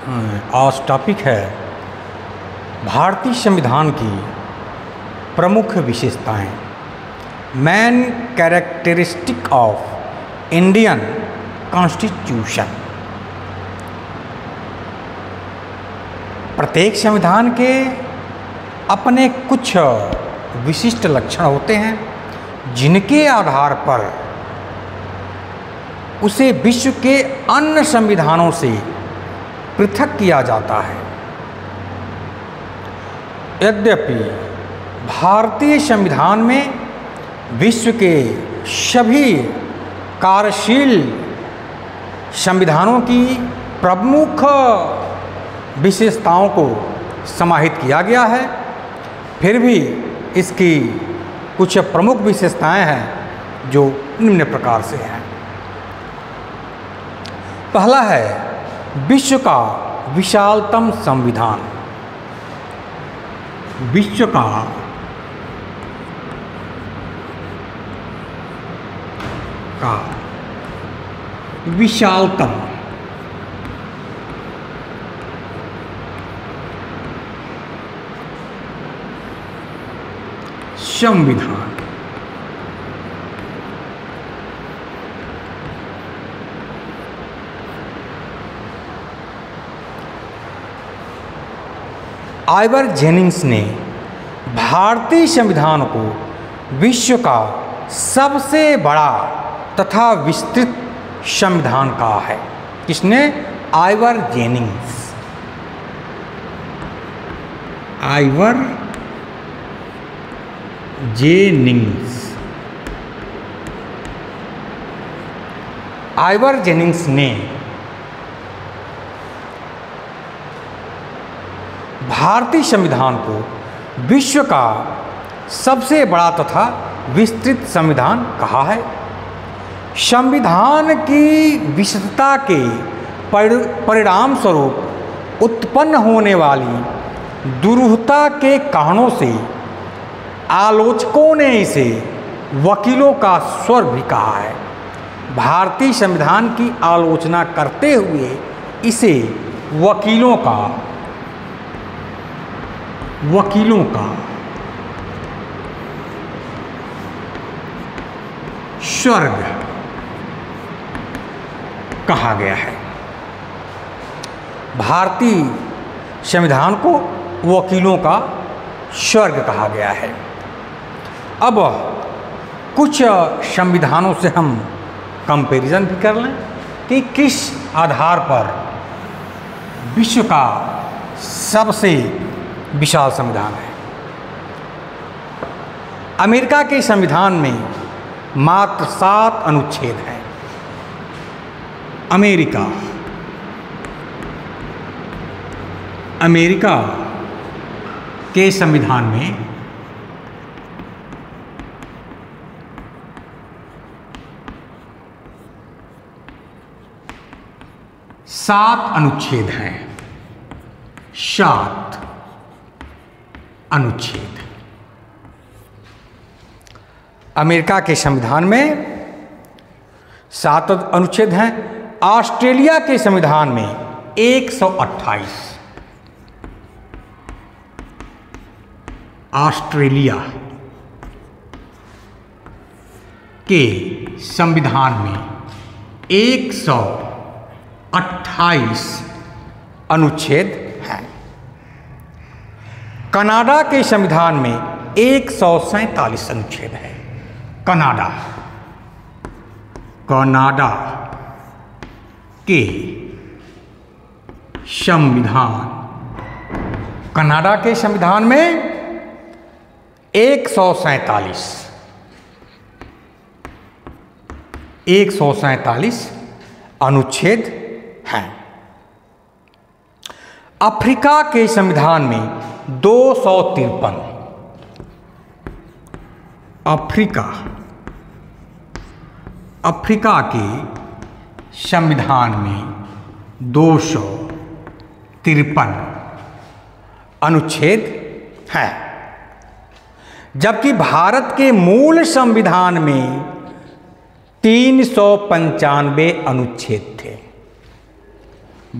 आज टॉपिक है भारतीय संविधान की प्रमुख विशेषताएं, main characteristic of Indian constitution. प्रत्येक संविधान के अपने कुछ विशिष्ट लक्षण होते हैं जिनके आधार पर उसे विश्व के अन्य संविधानों से पृथक किया जाता है। यद्यपि भारतीय संविधान में विश्व के सभी कार्यशील संविधानों की प्रमुख विशेषताओं को समाहित किया गया है, फिर भी इसकी कुछ प्रमुख विशेषताएं हैं जो निम्न प्रकार से हैं। पहला है विश्व का विशालतम संविधान। विश्व का विशालतम संविधान। आइवर जेनिंग्स ने भारतीय संविधान को विश्व का सबसे बड़ा तथा विस्तृत संविधान कहा है। किसने? Ivor Jennings. Ivor Jennings. Ivor Jennings ने भारतीय संविधान को विश्व का सबसे बड़ा तथा विस्तृत संविधान कहा है। संविधान की विशेषता के परिणाम स्वरूप उत्पन्न होने वाली दुरूहता के कारणों से आलोचकों ने इसे वकीलों का स्वर भी कहा है। भारतीय संविधान की आलोचना करते हुए इसे वकीलों का स्वर्ग कहा गया है। भारतीय संविधान को वकीलों का स्वर्ग कहा गया है। अब कुछ संविधानों से हम कंपैरिजन भी कर लें कि किस आधार पर विश्व का सबसे विशाल संविधान है। अमेरिका के संविधान में मात्र 7 अनुच्छेद हैं। अमेरिका के संविधान में सात अनुच्छेद हैं। 7 अनुच्छेद अमेरिका के संविधान में 7 अनुच्छेद हैं। ऑस्ट्रेलिया के संविधान में 128। ऑस्ट्रेलिया के संविधान में 128 अनुच्छेद हैं। कनाडा के संविधान में 147 अनुच्छेद है। कनाडा के संविधान में 147 अनुच्छेद हैं। अफ्रीका के संविधान में 253। अफ्रीका के संविधान में 253 अनुच्छेद हैं, जबकि भारत के मूल संविधान में 395 अनुच्छेद थे।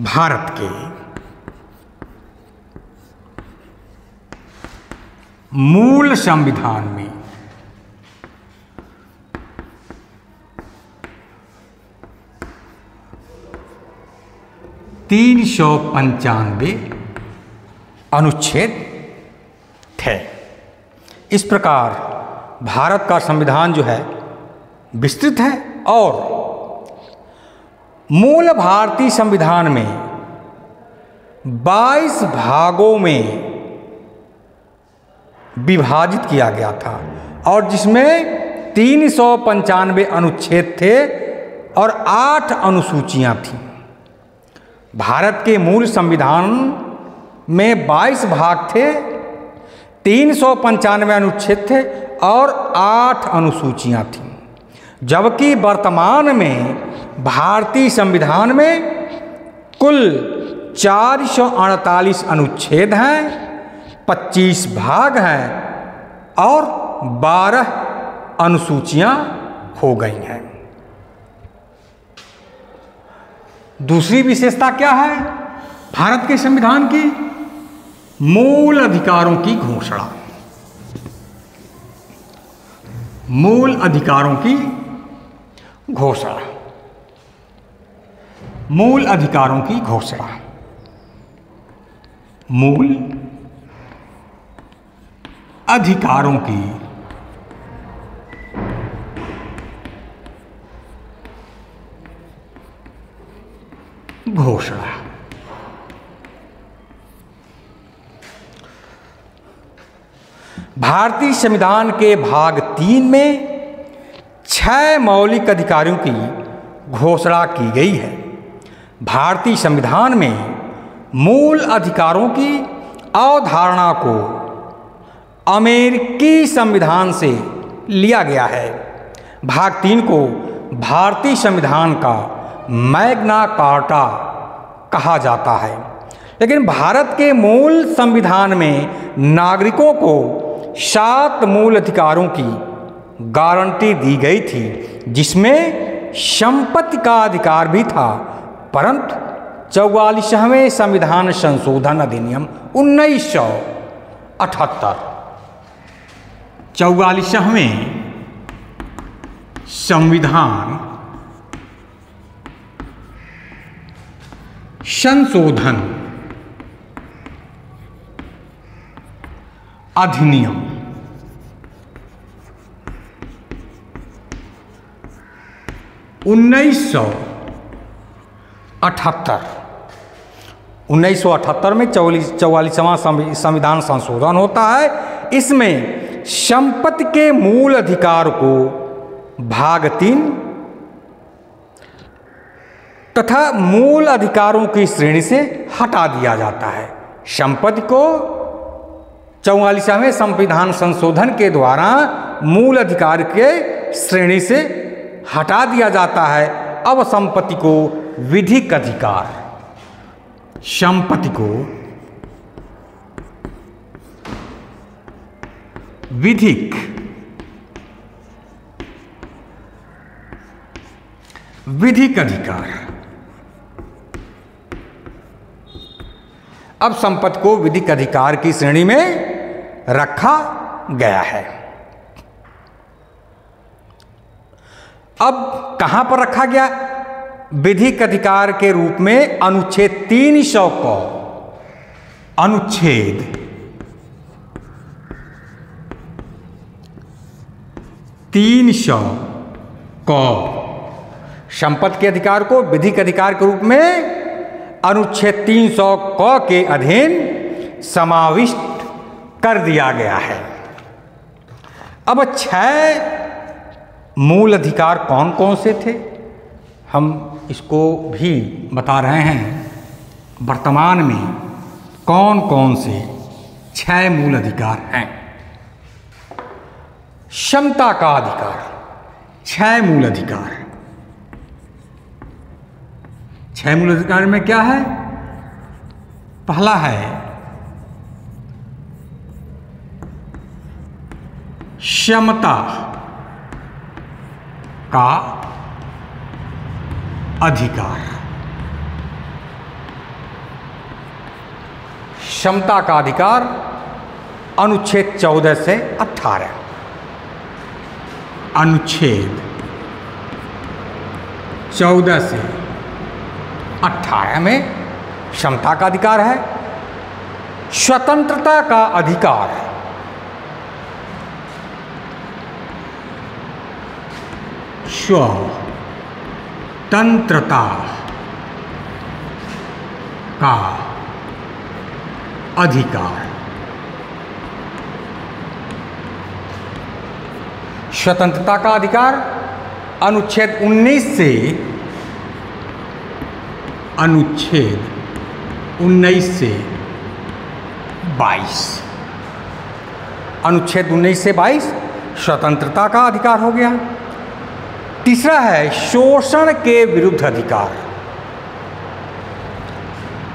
भारत के मूल संविधान में तीन 395 अनुच्छेद थे। इस प्रकार भारत का संविधान जो है विस्तृत है और मूल भारतीय संविधान में 22 भागों में विभाजित किया गया था और जिसमें 395 अनुच्छेद थे और 8 अनुसूचियां थीं। भारत के मूल संविधान में 22 भाग थे, 395 अनुच्छेद थे और 8 अनुसूचियां थीं, जबकि वर्तमान में भारतीय संविधान में कुल 448 अनुच्छेद हैं, 25 भाग हैं और 12 अनुसूचियां हो गई हैं। दूसरी विशेषता क्या है भारत के संविधान की? मूल अधिकारों की घोषणा। मूल अधिकारों की घोषणा। मूल अधिकारों की घोषणा। मूल अधिकारों की घोषणा। भारतीय संविधान के भाग 3 में 6 मौलिक अधिकारों की घोषणा की गई है। भारतीय संविधान में मूल अधिकारों की अवधारणा को अमेरिकी संविधान से लिया गया है। भाग 3 को भारतीय संविधान का मैग्ना कार्टा कहा जाता है, लेकिन भारत के मूल संविधान में नागरिकों को 7 मूल अधिकारों की गारंटी दी गई थी, जिसमें संपत्ति का अधिकार भी था, परंतु 44वें संविधान संशोधन अधिनियम 1978 44वें संविधान संशोधन अधिनियम 1978 में 44वां संविधान संशोधन होता है। इसमें संपत्ति के मूल अधिकार को भाग 3 तथा मूल अधिकारों की श्रेणी से हटा दिया जाता है। संपत्ति को 44वें संविधान संशोधन के द्वारा मूल अधिकार के श्रेणी से हटा दिया जाता है। अब संपत्ति को विधिक अधिकार, संपत्ति को विधिक अधिकार, अब संपत्ति को विधिक अधिकार की श्रेणी में रखा गया है। अब कहां पर रखा गया? विधिक अधिकार के रूप में अनुच्छेद 300 को, अनुच्छेद 300 को संपत्ति के अधिकार को विधिक अधिकार के रूप में अनुच्छेद 300 क के अधीन समाविष्ट कर दिया गया है। अब 6 मूल अधिकार कौन कौन से थे, हम इसको भी बता रहे हैं। वर्तमान में कौन कौन से 6 मूल अधिकार हैं? क्षमता का अधिकार, 6 मूल अधिकार। 6 मूल अधिकार में क्या है? पहला है क्षमता का अधिकार। क्षमता का अधिकार अनुच्छेद 14 से 18। अनुच्छेद 14 से 18 में समता का अधिकार है, स्वतंत्रता का अधिकार, स्वतंत्रता का अधिकार, स्वतंत्रता का अधिकार अनुच्छेद 19 से अनुच्छेद 19 से 22, अनुच्छेद 19 से 22 स्वतंत्रता का अधिकार हो गया। तीसरा है शोषण के विरुद्ध अधिकार।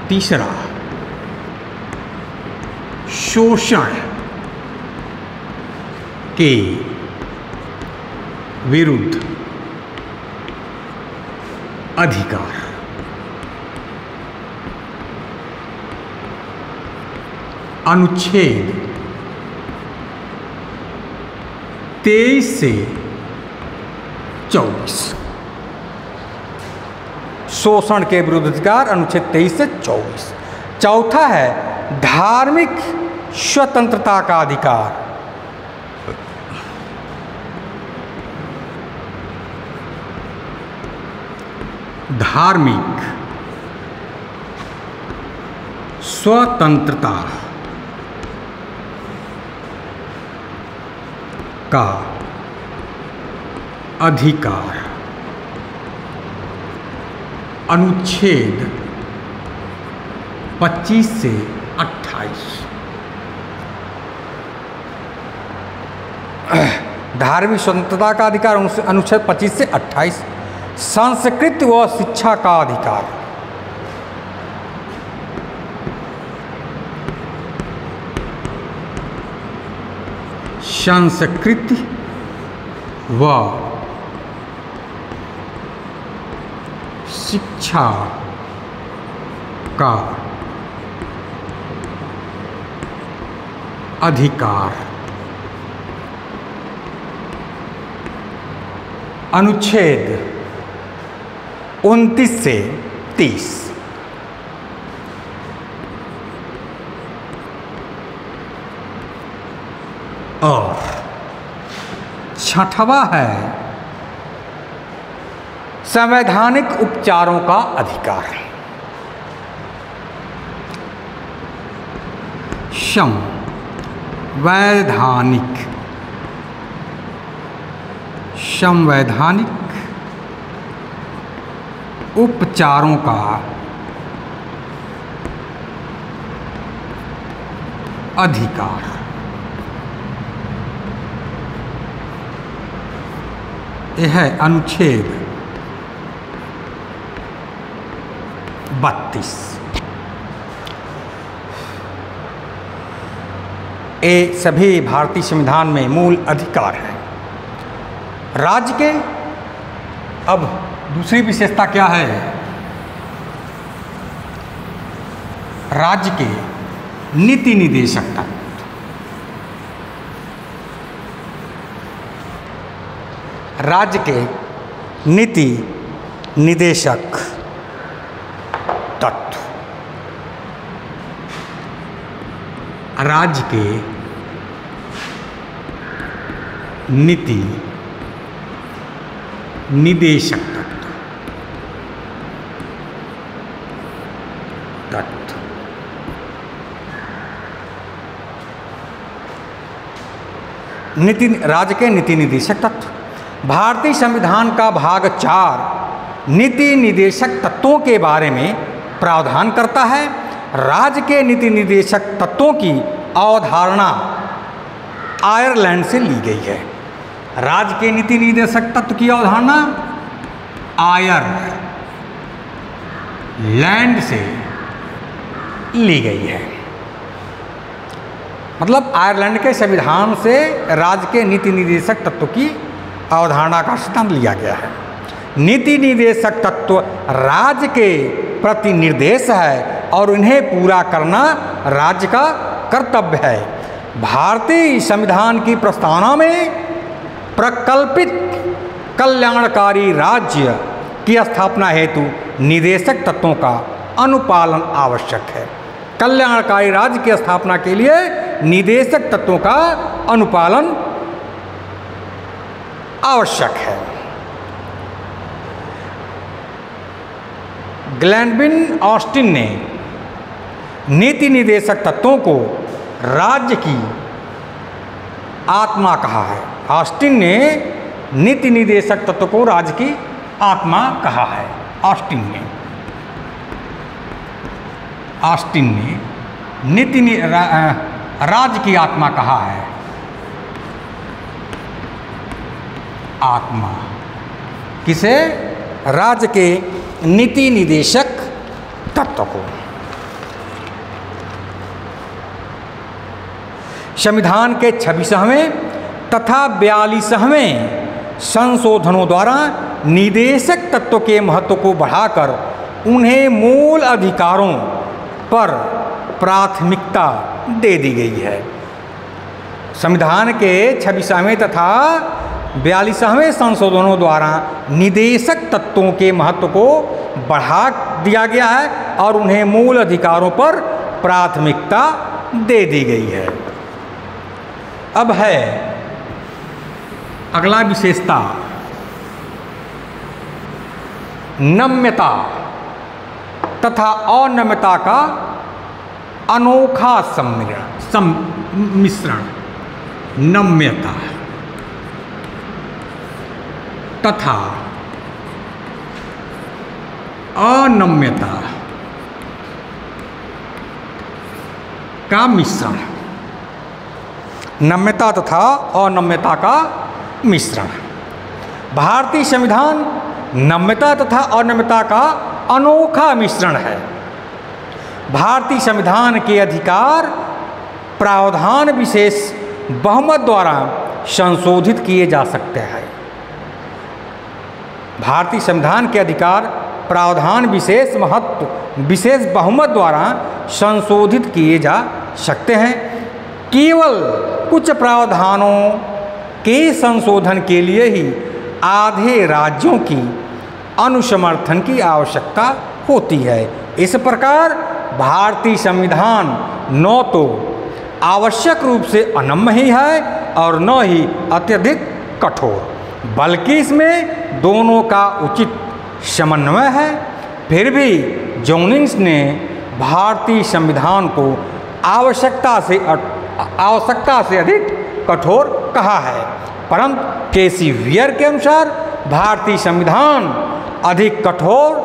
तीसरा शोषण के विरुद्ध अधिकार। अनुच्छेद 23 से 24 शोषण के विरुद्ध अधिकार, अनुच्छेद 23 से 24। चौथा है धार्मिक स्वतंत्रता का अधिकार। धार्मिक स्वतंत्रता का अधिकार, अनुच्छेद 25 से 28। धार्मिक स्वतंत्रता का अधिकार अनुच्छेद 25 से 28। संस्कृति व शिक्षा का अधिकार। संस्कृति व शिक्षा का अधिकार, अनुच्छेद 29 से 30। और छठवां है संवैधानिक उपचारों का अधिकार। संवैधानिक उपचारों का अधिकार। यह है अनुच्छेद 32। ये सभी भारतीय संविधान में मूल अधिकार हैं। राज्य के अब दूसरी विशेषता क्या है? राज्य के नीति निदेशक तत्व। राज्य के नीति निदेशक तत्व। राज्य के नीति निदेशक तत्व। राज्य के नीति निदेशक तत्व। भारतीय संविधान का भाग 4 नीति निदेशक तत्वों के बारे में प्रावधान करता है। राज्य के नीति निदेशक तत्वों की अवधारणा आयरलैंड से ली गई है। राज्य के नीति निदेशक तत्व की अवधारणा आयरलैंड से ली गई है। मतलब आयरलैंड के संविधान से राज्य के नीति निदेशक तत्व की अवधारणा का सिद्धांत लिया गया है। नीति निदेशक तत्व राज्य के प्रति निर्देश है और इन्हें पूरा करना राज्य का कर्तव्य है। भारतीय संविधान की प्रस्तावना में प्रकल्पित कल्याणकारी राज्य की स्थापना हेतु निदेशक तत्वों का अनुपालन आवश्यक है। कल्याणकारी राज्य की स्थापना के लिए निदेशक तत्वों का अनुपालन आवश्यक है। ग्लैडविन ऑस्टिन ने नीति निदेशक तत्वों को राज्य की आत्मा कहा है। ऑस्टिन ने नीति निदेशक तत्व को राज्य की आत्मा कहा है। ऑस्टिन ने राज्य की आत्मा कहा है। आत्मा किसे? राज्य के नीति निदेशक तत्व को। संविधान के 26वें तथा 42वें संशोधनों द्वारा निदेशक तत्व के महत्व को बढ़ाकर उन्हें मूल अधिकारों पर प्राथमिकता दे दी गई है। संविधान के 26वें तथा 42वें संशोधनों द्वारा निदेशक तत्वों के महत्व को बढ़ा दिया गया है और उन्हें मूल अधिकारों पर प्राथमिकता दे दी गई है। अब है अगला विशेषता, नम्यता तथा अनम्यता का अनोखा सम्मिश्रण। नम्यता तथा अनम्यता का मिश्रण। नम्यता तथा अनम्यता का मिश्रण। भारतीय संविधान नम्यता तथा अनम्यता का अनोखा मिश्रण है। भारतीय संविधान के अधिकार प्रावधान विशेष बहुमत द्वारा संशोधित किए जा सकते हैं। भारतीय संविधान के अधिकार प्रावधान विशेष बहुमत द्वारा संशोधित किए जा सकते हैं। केवल कुछ प्रावधानों के संशोधन के लिए ही आधे राज्यों की अनुसमर्थन की आवश्यकता होती है। इस प्रकार भारतीय संविधान न तो आवश्यक रूप से अनम्य ही है और न ही अत्यधिक कठोर, बल्कि इसमें दोनों का उचित समन्वय है। फिर भी जोनिंग्स ने भारतीय संविधान को आवश्यकता से अधिक कठोर कहा है, परंतु केसी वियर के अनुसार भारतीय संविधान अधिक कठोर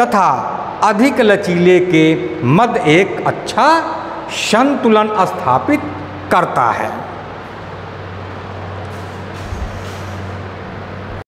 तथा अधिक लचीले के मध्य एक अच्छा संतुलन स्थापित करता है।